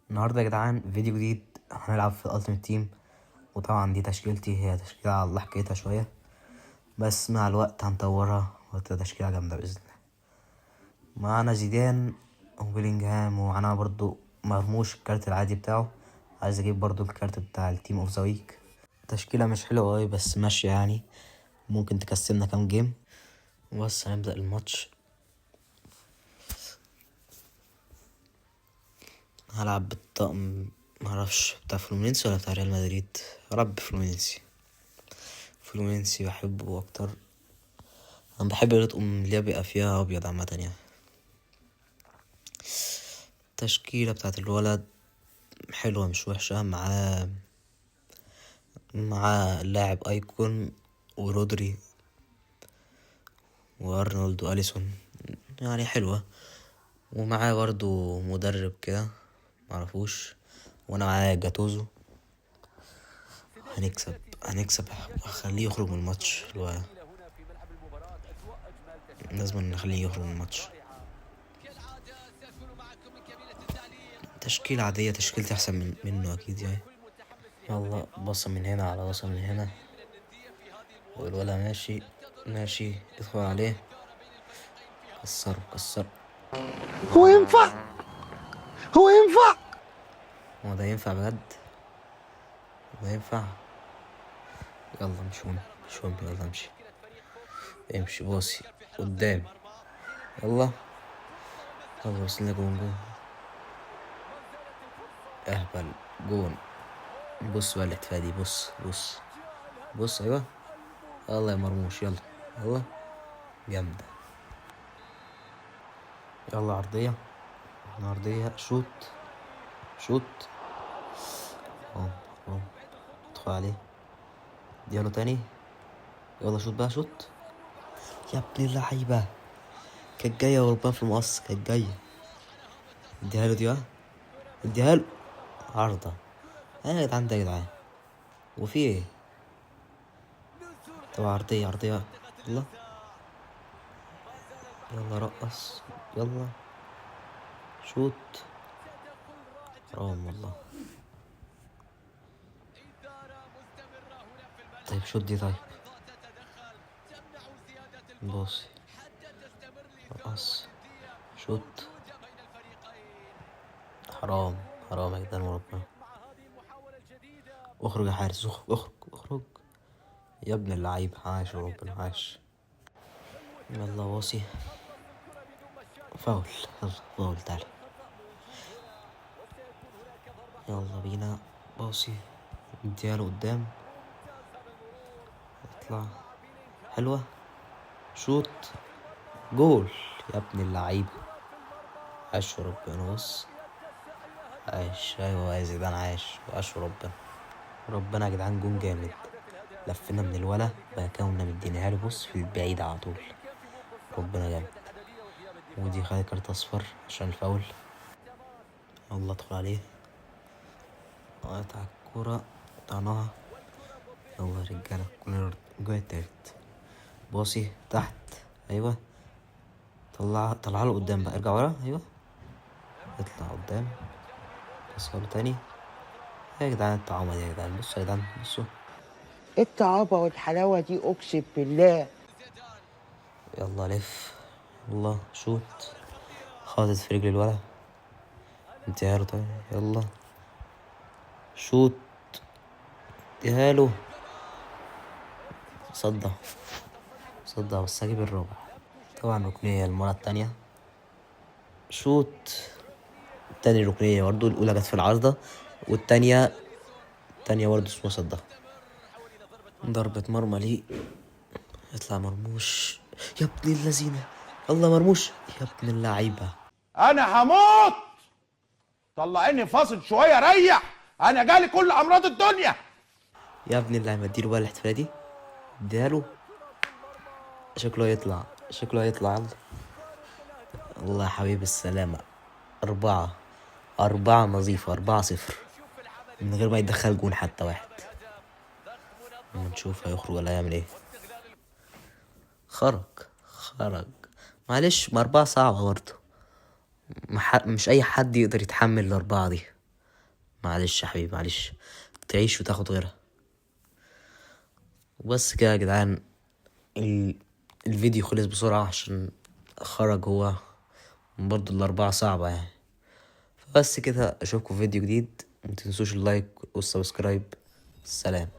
النهارده يا جدعان فيديو جديد هنلعب في الالتيميت تيم. وطبعا دي تشكيلتي، هي تشكيلة على الله حكايتها شوية، بس مع الوقت هنطورها وتبقى تشكيلة جامدة بإذن الله. معانا زيدان وبيلينجهام، ومعانا برضو مرموش الكارت العادي بتاعه. عايز اجيب برضو الكارت بتاع التيم اوف ذا ويك. تشكيلة مش حلوة اوي بس ماشية يعني، ممكن تكسبنا كام جيم. بس هنبدأ الماتش. هلعب بالطقم معرفش بتاع فلومينينسي ولا بتاع ريال مدريد. رب فلومينينسي بحبه اكتر. انا بحب الرطقم اللي هي بيبقى فيها ابيض عامه يعني. التشكيله بتاعت الولد حلوه مش وحشه، مع اللاعب ايكون ورودري وارنولد واليسون، يعني حلوه. ومعاه برضو مدرب كده معرفوش، وانا معايا جاتوزو. هنكسب هخليه يخرج من الماتش. لازم نخليه يخرج من الماتش. تشكيلة عادية، تشكيلتي أحسن منه أكيد يعني. يلا بصة من هنا على بصة من هنا، والولا ماشي ادخل عليه. كسر. هو ينفع هو ده ينفع بجد؟ ده ينفع؟ يلا مش هم يلا امشي باصي قدام. يلا وصلنا جون اهبل جون. بص بقى الاحتفال دي، بص ايوه. الله يا مرموش، يلا جامدة. يلا عرضية شوت اهو ادخل عليه. ديالو تاني، يلا شوت يا ابن اللعيبة. كانت جاية وربنا في المقص، كانت جاية. اديها له دي بقى، اديها له عارضة. يا جدعان ده يا جدعان، وفي ايه؟ طب عرضية يلا رقص، يلا شوت. حرام والله. طيب شوت دي، طيب بصي رقص شوت. حرام يا جدعان وربنا. اخرج يا حارس، اخرج يا ابن اللعيب. عاش وربنا عاش. يلا باصي فاول. يلا فاول تعالى. يلا بينا باصي، اديها له قدام، اطلع حلوة شوت جول. يا ابن اللعيب عاش وربنا. بص عاش، ايوه يا زيدان عاش وعاش ربنا يا جدعان. جون جامد، لفنا من الولا بقى كنا مديناها له. بص في البعيد على طول، ربنا جامد. ودي خد كارت اصفر عشان الفاول. يلا ادخل عليه، قطع الكورة قطعناها. يلا يا رجالة كلنا جوه التالت. باصي تحت، ايوه طلع له قدام بقى، ارجع ورا، ايوه اطلع قدام. بس له تاني. يا جدعان الطعامة دي يا جدعان، بصوا يا جدعان بصوا. ايه الطعابة والحلاوة دي اقسم بالله. يلا لف، يلا شوت. خاطط في رجل الولد، اديها له تاني. يلا شوت، اديها له. صدى بس هجيب الرابع. طبعا ركنية المرة التانية. شوت تاني ركنية برضه، الأولى جت في العارضة والتانية برضه اسمه صدى. ضربة مرمى ليه، يطلع مرموش. يا ابن اللذينة، الله مرموش يا ابن اللعيبة. انا هموت. طلعيني فاصل شويه ريح، انا جالي كل امراض الدنيا. يا ابن اللعيبة اديله بقى الاحتفالية دي، اديها شكله هيطلع يلا. الله يا حبيب السلامة. 4 نظيفة، 4-0 من غير ما يدخل جون حتى واحد. نشوف هيخرج ولا هيعمل ايه. خرج معلش، ما 4 صعبة برضه. مش أي حد يقدر يتحمل ال4 دي. معلش يا حبيبي معلش، تعيش وتاخد غيرها. وبس كده يا جدعان، الفيديو خلص بسرعة عشان خرج هو، برضو الأربعة صعبة يعني. فبس كده، أشوفكم في فيديو جديد، متنسوش اللايك والسبسكرايب. سلام.